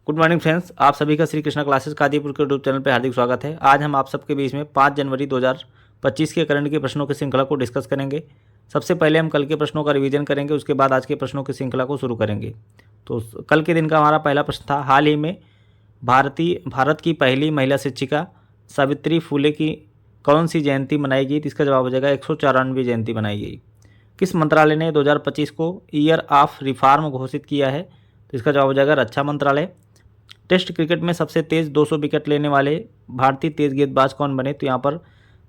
Good morning friends, आप सभी का श्री कृष्णा क्लासेस कादीपुर के यूट्यूब चैनल पर हार्दिक स्वागत है। आज हम आप सबके बीच में 5 जनवरी 2025 के करंट के प्रश्नों की श्रृंखला को डिस्कस करेंगे। सबसे पहले हम कल के प्रश्नों का रिवीजन करेंगे, उसके बाद आज के प्रश्नों की श्रृंखला को शुरू करेंगे। तो कल के दिन का हमारा पहला प्रश्न था, हाल ही में भारत की पहली महिला शिक्षिका सावित्री फुले की कौन सी जयंती मनाई गई? तो इसका जवाब हो जाएगा 194वीं जयंती मनाई गई। किस मंत्रालय ने 2025 को ईयर ऑफ रिफॉर्म घोषित किया है? तो इसका जवाब हो जाएगा रक्षा मंत्रालय। टेस्ट क्रिकेट में सबसे तेज 200 विकेट लेने वाले भारतीय तेज गेंदबाज कौन बने? तो यहाँ पर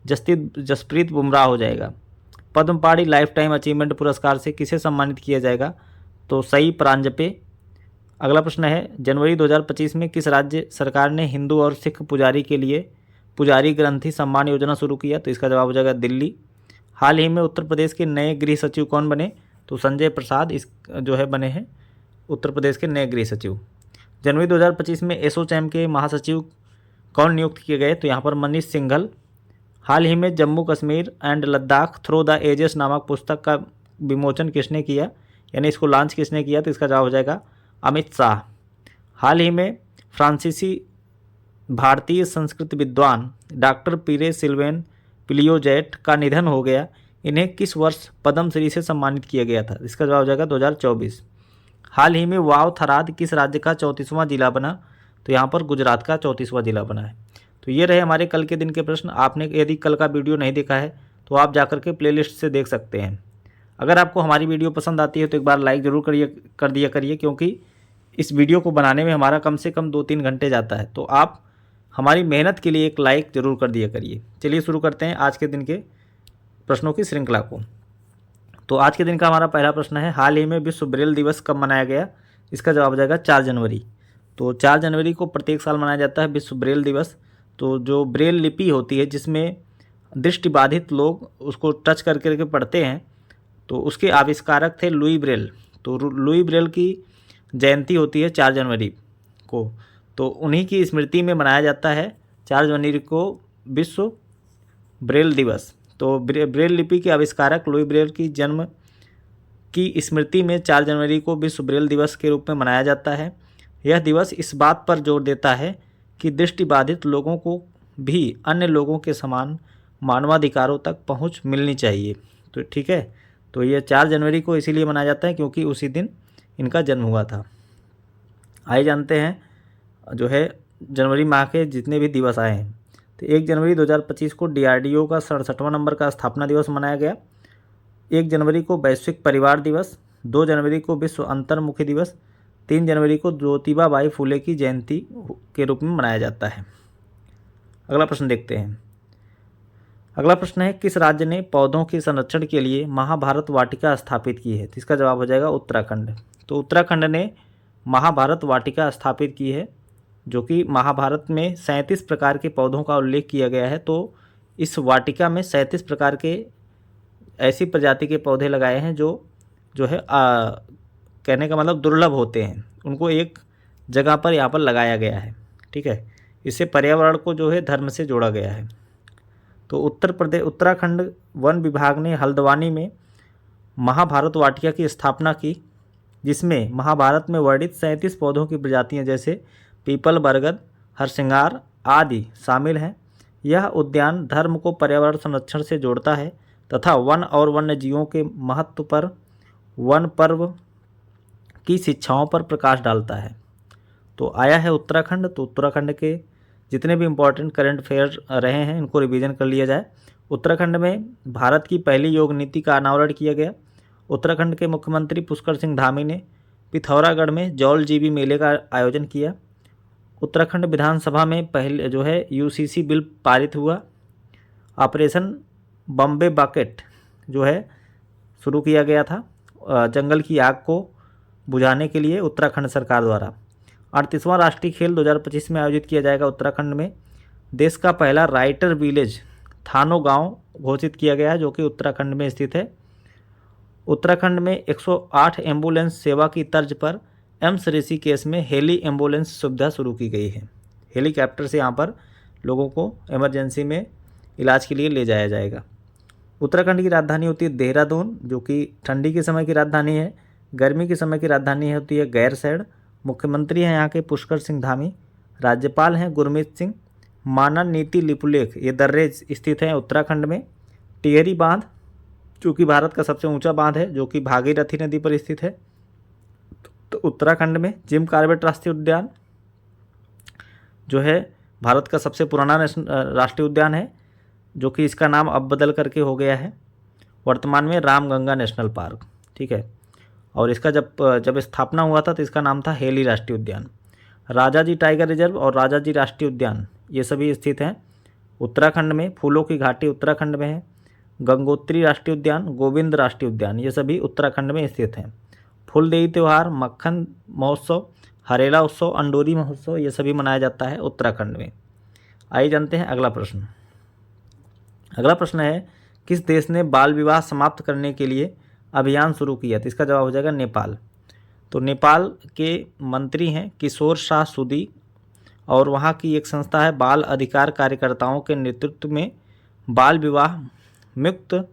जसप्रीत बुमराह हो जाएगा। पद्म पाड़ी लाइफ टाइम अचीवमेंट पुरस्कार से किसे सम्मानित किया जाएगा? तो सई प्रांजपे। अगला प्रश्न है, जनवरी 2025 में किस राज्य सरकार ने हिंदू और सिख पुजारी के लिए पुजारी ग्रंथि सम्मान योजना शुरू किया? तो इसका जवाब हो जाएगा दिल्ली। हाल ही में उत्तर प्रदेश के नए गृह सचिव कौन बने? तो संजय प्रसाद बने हैं उत्तर प्रदेश के नए गृह सचिव। जनवरी 2025 में एसोचैम के महासचिव कौन नियुक्त किए गए? तो यहाँ पर मनीष सिंघल। हाल ही में Jammu Kashmir and Ladakh through the ages नामक पुस्तक का विमोचन किसने किया, यानी इसको लॉन्च किसने किया? तो इसका जवाब हो जाएगा अमित शाह। हाल ही में फ्रांसीसी भारतीय संस्कृत विद्वान डॉक्टर पीरे सिल्वेन पिलियोजेट का निधन हो गया। इन्हें किस वर्ष पद्मश्री से सम्मानित किया गया था? इसका जवाब हो जाएगा 2024। हाल ही में वाव थराद किस राज्य का 34वां जिला बना? तो यहाँ पर गुजरात का 34वां जिला बना है। तो ये रहे हमारे कल के दिन के प्रश्न। आपने यदि कल का वीडियो नहीं देखा है तो आप जाकर के प्लेलिस्ट से देख सकते हैं। अगर आपको हमारी वीडियो पसंद आती है तो एक बार लाइक ज़रूर कर दिया करिए, क्योंकि इस वीडियो को बनाने में हमारा कम से कम 2-3 घंटे जाता है। तो आप हमारी मेहनत के लिए एक लाइक ज़रूर कर दिया करिए। चलिए शुरू करते हैं आज के दिन के प्रश्नों की श्रृंखला को। तो आज के दिन का हमारा पहला प्रश्न है, हाल ही में विश्व ब्रेल दिवस कब मनाया गया? इसका जवाब हो जाएगा 4 जनवरी। तो 4 जनवरी को प्रत्येक साल मनाया जाता है विश्व ब्रेल दिवस। तो जो ब्रेल लिपि होती है जिसमें दृष्टिबाधित लोग उसको टच करके पढ़ते हैं, तो उसके आविष्कारक थे लुई ब्रेल। तो लुई ब्रेल की जयंती होती है 4 जनवरी को, तो उन्हीं की स्मृति में मनाया जाता है 4 जनवरी को विश्व ब्रेल दिवस। तो ब्रेल लिपि के आविष्कारक लुई ब्रेल की जन्म की स्मृति में 4 जनवरी को विश्व ब्रेल दिवस के रूप में मनाया जाता है। यह दिवस इस बात पर जोर देता है कि दृष्टिबाधित लोगों को भी अन्य लोगों के समान मानवाधिकारों तक पहुंच मिलनी चाहिए। तो ठीक है, तो यह 4 जनवरी को इसीलिए मनाया जाता है क्योंकि उसी दिन इनका जन्म हुआ था। आइए जानते हैं जनवरी माह के जितने भी दिवस आए हैं। तो 1 जनवरी 2025 को DRDO का 67वां नंबर का स्थापना दिवस मनाया गया। 1 जनवरी को वैश्विक परिवार दिवस, 2 जनवरी को विश्व अंतर्मुखी दिवस, 3 जनवरी को ज्योतिबा बाई फुले की जयंती के रूप में मनाया जाता है। अगला प्रश्न देखते हैं। अगला प्रश्न है, किस राज्य ने पौधों के संरक्षण के लिए महाभारत वाटिका स्थापित की है? तो इसका जवाब हो जाएगा उत्तराखंड। तो उत्तराखंड ने महाभारत वाटिका स्थापित की है, जो कि महाभारत में 37 प्रकार के पौधों का उल्लेख किया गया है। तो इस वाटिका में 37 प्रकार के ऐसी प्रजाति के पौधे लगाए हैं जो कहने का मतलब दुर्लभ होते हैं, उनको एक जगह पर यहाँ पर लगाया गया है। ठीक है, इससे पर्यावरण को धर्म से जोड़ा गया है। तो उत्तराखंड वन विभाग ने हल्द्वानी में महाभारत वाटिका की स्थापना की, जिसमें महाभारत में वर्णित 37 पौधों की प्रजातियाँ जैसे पीपल, बरगद, हरसिंगार आदि शामिल हैं। यह उद्यान धर्म को पर्यावरण संरक्षण से जोड़ता है तथा वन और वन्य जीवों के महत्व पर, वन पर्व की शिक्षाओं पर प्रकाश डालता है। तो आया है उत्तराखंड। तो उत्तराखंड के जितने भी इम्पोर्टेंट करंट अफेयर रहे हैं इनको रिवीजन कर लिया जाए। उत्तराखंड में भारत की पहली योग नीति का अनावरण किया गया। उत्तराखंड के मुख्यमंत्री पुष्कर सिंह धामी ने पिथौरागढ़ में जौल जीबी मेले का आयोजन किया। उत्तराखंड विधानसभा में पहले UCC बिल पारित हुआ। ऑपरेशन बम्बे बकेट शुरू किया गया था जंगल की आग को बुझाने के लिए उत्तराखंड सरकार द्वारा। 38वां राष्ट्रीय खेल 2025 में आयोजित किया जाएगा उत्तराखंड में। देश का पहला राइटर विलेज थानो गांव घोषित किया गया है, जो कि उत्तराखंड में स्थित है। उत्तराखंड में 108 एम्बुलेंस सेवा की तर्ज पर एम्स ऋषिकेश में हेली एम्बुलेंस सुविधा शुरू की गई है। हेलीकॉप्टर से यहाँ पर लोगों को इमरजेंसी में इलाज के लिए ले जाया जाएगा। उत्तराखंड की राजधानी होती है देहरादून, जो कि ठंडी के समय की राजधानी है। गर्मी के समय की राजधानी होती है गैरसैंण मुख्यमंत्री हैं यहाँ के पुष्कर सिंह धामी, राज्यपाल हैं गुरमीत सिंह। मानन नीति लिपुलेख ये दर्रे स्थित हैं उत्तराखंड में। टिहरी बांध जो कि भारत का सबसे ऊंचा बांध है, जो कि भागीरथी नदी पर स्थित है, तो उत्तराखंड में। जिम कॉर्बेट राष्ट्रीय उद्यान जो है भारत का सबसे पुराना राष्ट्रीय उद्यान है, जो कि इसका नाम अब बदल करके हो गया है वर्तमान में रामगंगा नेशनल पार्क, ठीक है। और इसका जब स्थापना हुआ था तो इसका नाम था हेली राष्ट्रीय उद्यान। राजाजी टाइगर रिजर्व और राजाजी राष्ट्रीय उद्यान ये सभी स्थित हैं उत्तराखंड में। फूलों की घाटी उत्तराखंड में है। गंगोत्री राष्ट्रीय उद्यान, गोविंद राष्ट्रीय उद्यान ये सभी उत्तराखंड में स्थित हैं। फूलदेई त्यौहार, मक्खन महोत्सव, हरेला उत्सव, अंडोरी महोत्सव ये सभी मनाया जाता है उत्तराखंड में। आइए जानते हैं अगला प्रश्न। अगला प्रश्न है किस देश ने बाल विवाह समाप्त करने के लिए अभियान शुरू किया? तो इसका जवाब हो जाएगा नेपाल। तो नेपाल के मंत्री हैं किशोर शाह सुदी और वहाँ की एक संस्था है बाल अधिकार कार्यकर्ताओं के नेतृत्व में बाल विवाह मुक्त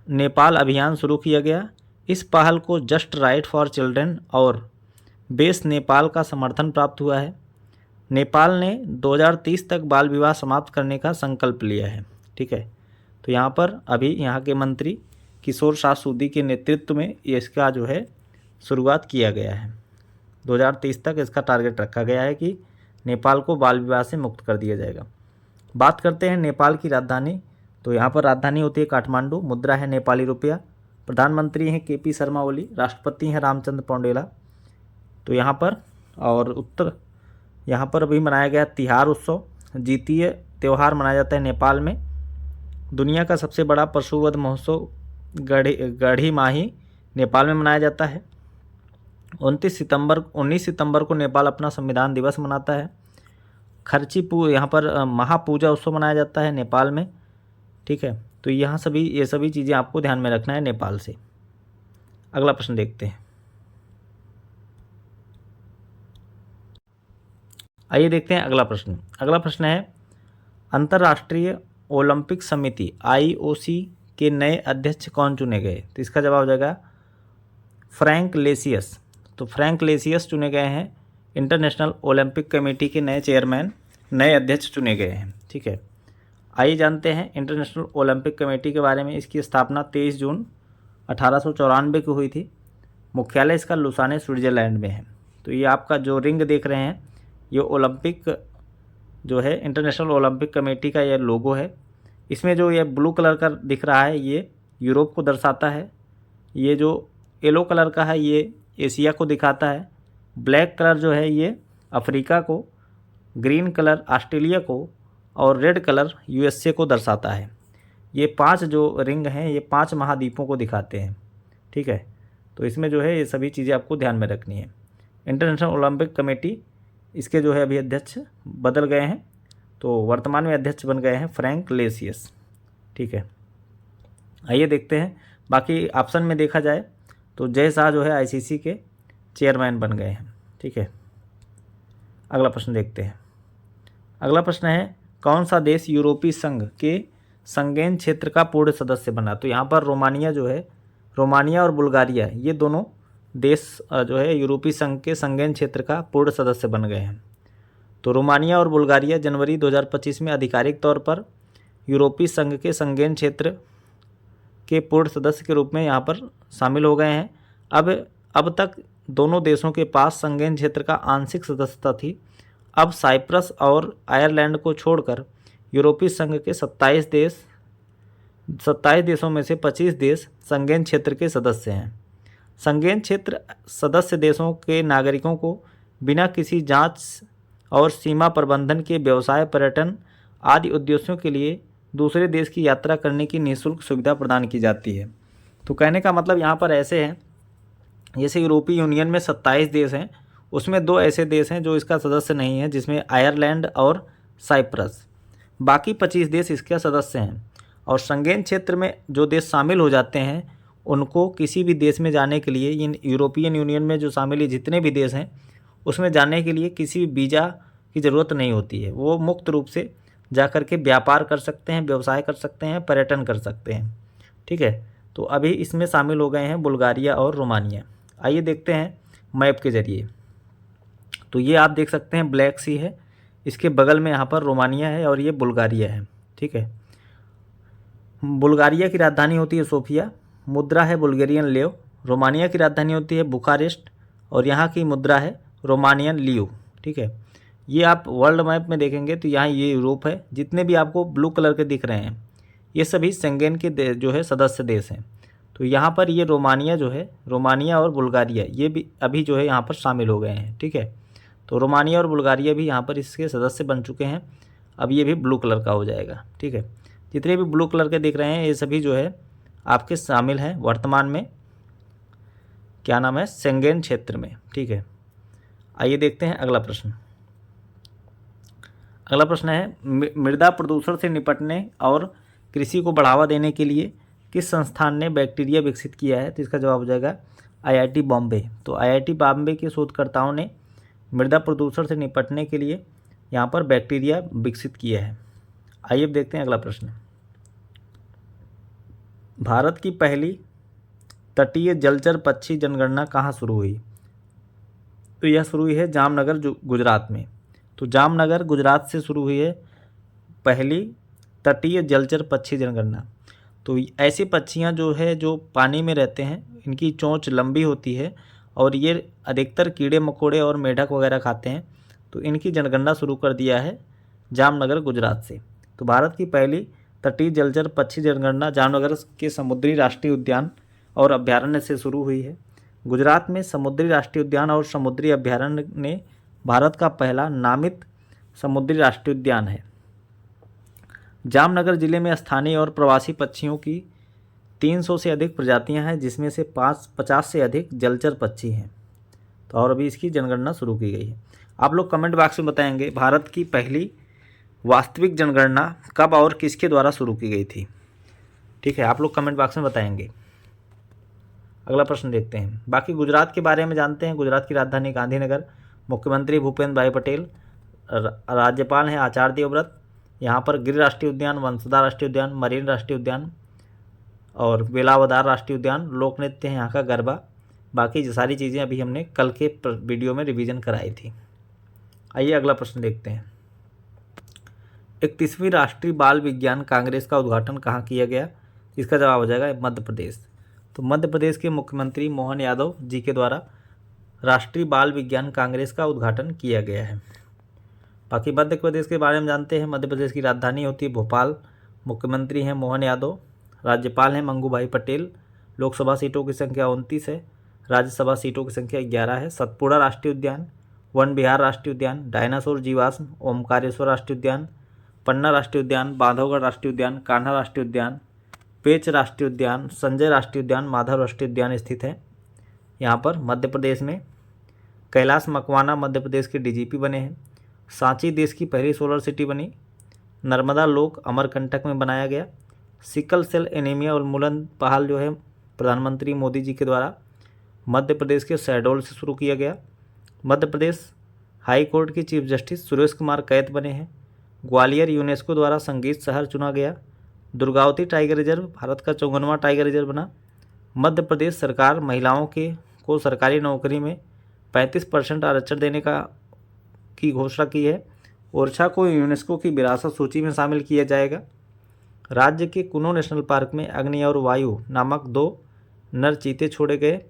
नेपाल अभियान शुरू किया गया। इस पहल को जस्ट राइट फॉर चिल्ड्रन और बेस नेपाल का समर्थन प्राप्त हुआ है। नेपाल ने 2030 तक बाल विवाह समाप्त करने का संकल्प लिया है, ठीक है। तो यहाँ पर अभी यहाँ के मंत्री किशोर शाह सूदी के नेतृत्व में इसका जो है शुरुआत किया गया है। 2030 तक इसका टारगेट रखा गया है कि नेपाल को बाल विवाह से मुक्त कर दिया जाएगा। बात करते हैं नेपाल की राजधानी। तो यहाँ पर राजधानी होती है काठमांडू, मुद्रा है नेपाली रुपया, प्रधानमंत्री हैं केपी शर्मा ओली, राष्ट्रपति हैं रामचंद्र पौडेला। तो यहाँ पर और यहाँ पर अभी मनाया गया तिहार उत्सव, जीतीय त्यौहार मनाया जाता है नेपाल में। दुनिया का सबसे बड़ा पशुवध महोत्सव गढ़ी माही नेपाल में मनाया जाता है। 19 सितंबर को नेपाल अपना संविधान दिवस मनाता है। यहाँ पर महापूजा उत्सव मनाया जाता है नेपाल में, ठीक है। तो ये सभी चीज़ें आपको ध्यान में रखना है नेपाल से। अगला प्रश्न देखते हैं। आइए देखते हैं अगला प्रश्न। अगला प्रश्न है अंतर्राष्ट्रीय ओलंपिक समिति IOC के नए अध्यक्ष कौन चुने गए? तो इसका जवाब हो जाएगा फ्रैंक लेसियस। तो फ्रैंक लेसियस चुने गए हैं। इंटरनेशनल ओलंपिक कमेटी के नए चेयरमैन, नए अध्यक्ष चुने गए हैं, ठीक है। आइए जानते हैं इंटरनेशनल ओलंपिक कमेटी के बारे में। इसकी स्थापना 23 जून 1894 को हुई थी। मुख्यालय इसका लुसाने स्विट्जरलैंड में है। तो ये आपका जो रिंग देख रहे हैं ये ओलंपिक जो है इंटरनेशनल ओलंपिक कमेटी का ये लोगो है। इसमें जो ये ब्लू कलर का दिख रहा है ये यूरोप को दर्शाता है। ये जो येलो कलर का है ये एशिया को दिखाता है। ब्लैक कलर जो है ये अफ्रीका को, ग्रीन कलर ऑस्ट्रेलिया को और रेड कलर USA को दर्शाता है। ये 5 जो रिंग हैं ये 5 महाद्वीपों को दिखाते हैं, ठीक है। तो इसमें जो है ये सभी चीज़ें आपको ध्यान में रखनी है। इंटरनेशनल ओलंपिक कमेटी इसके जो है अभी अध्यक्ष बदल गए हैं। तो वर्तमान में अध्यक्ष बन गए हैं फ्रैंक लेसियस, ठीक है। आइए देखते हैं बाकी ऑप्शन में देखा जाए तो जय शाह जो है ICC के चेयरमैन बन गए हैं, ठीक है। अगला प्रश्न देखते हैं। अगला प्रश्न है कौन सा देश यूरोपीय संघ के संगेन क्षेत्र का पूर्ण सदस्य बना? तो यहाँ पर रोमानिया और बुल्गारिया ये दोनों देश जो है यूरोपीय संघ के संगेन क्षेत्र का पूर्ण सदस्य बन गए हैं। तो रोमानिया और बुल्गारिया जनवरी 2025 में आधिकारिक तौर पर यूरोपीय संघ के संगेन क्षेत्र के पूर्ण सदस्य के रूप में यहाँ पर शामिल हो गए हैं। अब तक दोनों देशों के पास संगेन क्षेत्र का आंशिक सदस्यता थी। अब साइप्रस और आयरलैंड को छोड़कर यूरोपीय संघ के 27 देशों में से 25 देश संगेन क्षेत्र के सदस्य हैं। संगेन क्षेत्र सदस्य देशों के नागरिकों को बिना किसी जांच और सीमा प्रबंधन के व्यवसाय, पर्यटन आदि उद्देश्यों के लिए दूसरे देश की यात्रा करने की निःशुल्क सुविधा प्रदान की जाती है। तो कहने का मतलब यहाँ पर ऐसे हैं, जैसे यूरोपीय यूनियन में 27 देश हैं, उसमें 2 ऐसे देश हैं जो इसका सदस्य नहीं है, जिसमें आयरलैंड और साइप्रस। बाकी 25 देश इसके सदस्य हैं। और संगेन क्षेत्र में जो देश शामिल हो जाते हैं उनको किसी भी देश में जाने के लिए, इन यूरोपियन यूनियन में जो शामिल जितने भी देश हैं उसमें जाने के लिए किसी भी वीज़ा की ज़रूरत नहीं होती है। वो मुक्त रूप से जा कर के व्यापार कर सकते हैं, व्यवसाय कर सकते हैं, पर्यटन कर सकते हैं, ठीक है। तो अभी इसमें शामिल हो गए हैं बुल्गारिया और रोमानिया। आइए देखते हैं मैप के ज़रिए। तो ये आप देख सकते हैं ब्लैक सी है, इसके बगल में यहाँ पर रोमानिया है और ये बुल्गारिया है। ठीक है, बुल्गारिया की राजधानी होती है सोफिया, मुद्रा है बुल्गेरियन लेव। रोमानिया की राजधानी होती है बुखारेस्ट और यहाँ की मुद्रा है रोमानियन लियो। ठीक है, ये आप वर्ल्ड मैप में देखेंगे तो यहाँ ये यूरोप है। जितने भी आपको ब्लू कलर के दिख रहे हैं ये सभी शेंगेन के जो है सदस्य देश हैं। तो यहाँ पर ये रोमानिया जो है, रोमानिया और बुल्गारिया ये भी अभी जो है यहाँ पर शामिल हो गए हैं। ठीक है, तो रोमानिया और बुल्गारिया भी यहाँ पर इसके सदस्य बन चुके हैं। अब ये भी ब्लू कलर का हो जाएगा। ठीक है, जितने भी ब्लू कलर के दिख रहे हैं ये सभी जो है आपके शामिल हैं वर्तमान में, क्या नाम है, शेंगेन क्षेत्र में। ठीक है, आइए देखते हैं अगला प्रश्न। अगला प्रश्न है मृदा प्रदूषण से निपटने और कृषि को बढ़ावा देने के लिए किस संस्थान ने बैक्टीरिया विकसित किया है? तो इसका जवाब हो जाएगा आईआईटी बॉम्बे। तो आईआईटी बॉम्बे के शोधकर्ताओं ने मृदा प्रदूषण से निपटने के लिए यहाँ पर बैक्टीरिया विकसित किया है। आइए अब देखते हैं अगला प्रश्न। भारत की पहली तटीय जलचर पक्षी जनगणना कहाँ शुरू हुई? तो यह शुरू हुई है जामनगर गुजरात में। तो जामनगर गुजरात से शुरू हुई है पहली तटीय जलचर पक्षी जनगणना। तो ऐसी पक्षियाँ जो है जो पानी में रहते हैं, इनकी चोंच लंबी होती है और ये अधिकतर कीड़े मकोड़े और मेढक वगैरह खाते हैं। तो इनकी जनगणना शुरू कर दिया है जामनगर गुजरात से। तो भारत की पहली तटीय जलचर पक्षी जनगणना जामनगर के समुद्री राष्ट्रीय उद्यान और अभ्यारण्य से शुरू हुई है। गुजरात में समुद्री राष्ट्रीय उद्यान और समुद्री अभ्यारण्य ने भारत का पहला नामित समुद्री राष्ट्रीय उद्यान है। जामनगर जिले में स्थानीय और प्रवासी पक्षियों की 300 से अधिक प्रजातियां हैं, जिसमें से 50 से अधिक जलचर पक्षी हैं। तो और अभी इसकी जनगणना शुरू की गई है। आप लोग कमेंट बॉक्स में बताएंगे भारत की पहली वास्तविक जनगणना कब और किसके द्वारा शुरू की गई थी। ठीक है, आप लोग कमेंट बॉक्स में बताएंगे। अगला प्रश्न देखते हैं। बाकी गुजरात के बारे में जानते हैं। गुजरात की राजधानी गांधीनगर, मुख्यमंत्री भूपेंद्र भाई पटेल, राज्यपाल हैं आचार्य देवव्रत। यहाँ पर गिर राष्ट्रीय उद्यान, वंसदा राष्ट्रीय उद्यान, मरीन राष्ट्रीय उद्यान और वेलावदार राष्ट्रीय उद्यान। लोक नृत्य है यहाँ का गरबा। बाकी जो सारी चीज़ें अभी हमने कल के वीडियो में रिवीजन कराई थी। आइए अगला प्रश्न देखते हैं। 31वीं राष्ट्रीय बाल विज्ञान कांग्रेस का उद्घाटन कहाँ किया गया? इसका जवाब हो जाएगा मध्य प्रदेश। तो मध्य प्रदेश के मुख्यमंत्री मोहन यादव जी के द्वारा राष्ट्रीय बाल विज्ञान कांग्रेस का उद्घाटन किया गया है। बाकी मध्य प्रदेश के बारे में जानते हैं। मध्य प्रदेश की राजधानी होती है भोपाल, मुख्यमंत्री हैं मोहन यादव, राज्यपाल हैं मंगूभाई पटेल। लोकसभा सीटों की संख्या 29 है, राज्यसभा सीटों की संख्या 11 है। सतपुड़ा राष्ट्रीय उद्यान, वन विहार राष्ट्रीय उद्यान, डायनासोर जीवाश्म, ओमकारेश्वर राष्ट्रीय उद्यान, पन्ना राष्ट्रीय उद्यान, बांधवगढ़ राष्ट्रीय उद्यान, कान्हा राष्ट्रीय उद्यान, पेंच राष्ट्रीय उद्यान, संजय राष्ट्रीय उद्यान, माधव राष्ट्रीय उद्यान स्थित है यहाँ पर मध्य प्रदेश में। कैलाश मकवाना मध्य प्रदेश के डीजीपी बने हैं। सांची देश की पहली सोलर सिटी बनी। नर्मदा लोक अमरकंटक में बनाया गया। सिकल सेल एनीमिया उन्मूलन पहल जो है प्रधानमंत्री मोदी जी के द्वारा मध्य प्रदेश के शहडोल से शुरू किया गया। मध्य प्रदेश हाई कोर्ट के चीफ जस्टिस सुरेश कुमार कैत बने हैं। ग्वालियर यूनेस्को द्वारा संगीत शहर चुना गया। दुर्गावती टाइगर रिजर्व भारत का 54वां टाइगर रिजर्व बना। मध्य प्रदेश सरकार महिलाओं को सरकारी नौकरी में 35% आरक्षण देने की घोषणा की है। ओरछा को यूनेस्को की विरासत सूची में शामिल किया जाएगा। राज्य के कुनो नेशनल पार्क में अग्नि और वायु नामक 2 नर चीते छोड़े गए।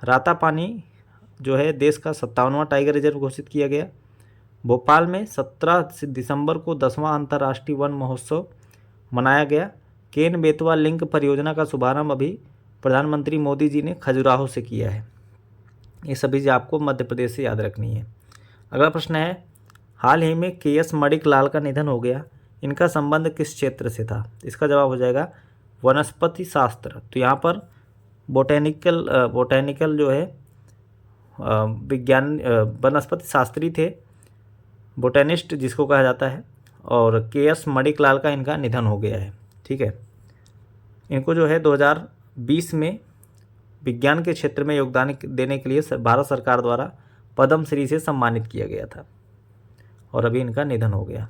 रातापानी जो है देश का 57वां टाइगर रिजर्व घोषित किया गया। भोपाल में 17 दिसंबर को 10वां अंतर्राष्ट्रीय वन महोत्सव मनाया गया। केन बेतवा लिंक परियोजना का शुभारंभ अभी प्रधानमंत्री मोदी जी ने खजुराहो से किया है। ये सभी चीज़ें आपको मध्य प्रदेश से याद रखनी है। अगला प्रश्न है, हाल ही में के.एस. मणिकलाल का निधन हो गया, इनका संबंध किस क्षेत्र से था? इसका जवाब हो जाएगा वनस्पति शास्त्र। तो यहाँ पर बोटेनिकल जो है विज्ञान वनस्पति शास्त्री थे, बोटेनिस्ट जिसको कहा जाता है। और के.एस. मणिकलाल का इनका निधन हो गया है। ठीक है, इनको जो है 2020 में विज्ञान के क्षेत्र में योगदान देने के लिए भारत सरकार द्वारा पद्मश्री से सम्मानित किया गया था और अभी इनका निधन हो गया।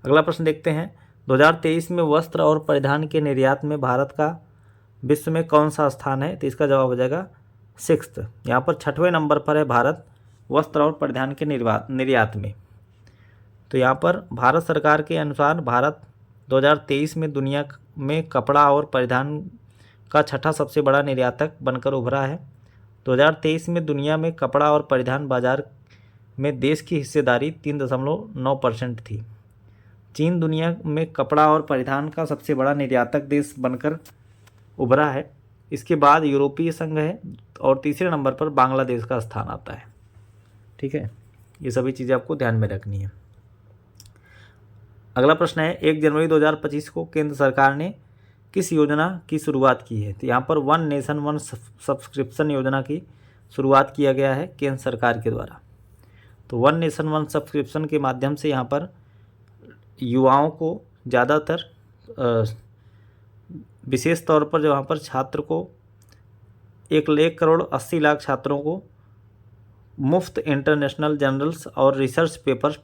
अगला प्रश्न देखते हैं। 2023 में वस्त्र और परिधान के निर्यात में भारत का विश्व में कौन सा स्थान है? तो इसका जवाब हो जाएगा 6th। यहाँ पर 6वें नंबर पर है भारत वस्त्र और परिधान के निर्यात में। तो यहाँ पर भारत सरकार के अनुसार भारत 2023 में दुनिया में कपड़ा और परिधान का छठा सबसे बड़ा निर्यातक बनकर उभरा है। 2023 में दुनिया में कपड़ा और परिधान बाजार में देश की हिस्सेदारी 3.9% थी। चीन दुनिया में कपड़ा और परिधान का सबसे बड़ा निर्यातक देश बनकर उभरा है। इसके बाद यूरोपीय संघ है और तीसरे नंबर पर बांग्लादेश का स्थान आता है। ठीक है, ये सभी चीज़ें आपको ध्यान में रखनी है। अगला प्रश्न है 1 जनवरी 2025 को केंद्र सरकार ने किस योजना की शुरुआत की है? तो यहाँ पर वन नेशन वन सब्सक्रिप्शन योजना की शुरुआत किया गया है केंद्र सरकार के द्वारा। तो वन नेशन वन सब्सक्रिप्शन के माध्यम से यहाँ पर युवाओं को ज़्यादातर विशेष तौर पर जो यहाँ पर छात्र को 1,80,00,000 छात्रों को मुफ्त इंटरनेशनल जर्नल्स और रिसर्च पेपर्स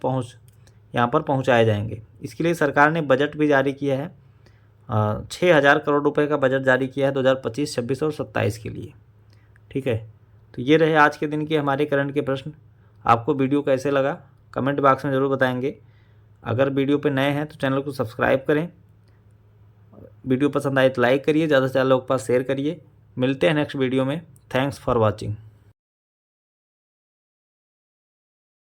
यहाँ पर पहुँचाए जाएंगे। इसके लिए सरकार ने बजट भी जारी किया है। 6,000 करोड़ रुपए का बजट जारी किया है 2025, 26 और 27 के लिए। ठीक है, तो ये रहे आज के दिन के हमारे करंट के प्रश्न। आपको वीडियो कैसे लगा कमेंट बॉक्स में ज़रूर बताएंगे। अगर वीडियो पे नए हैं तो चैनल को सब्सक्राइब करें। वीडियो पसंद आए तो लाइक करिए, ज़्यादा से ज़्यादा लोगों के पास शेयर करिए। मिलते हैं नेक्स्ट वीडियो में। Thanks for watching.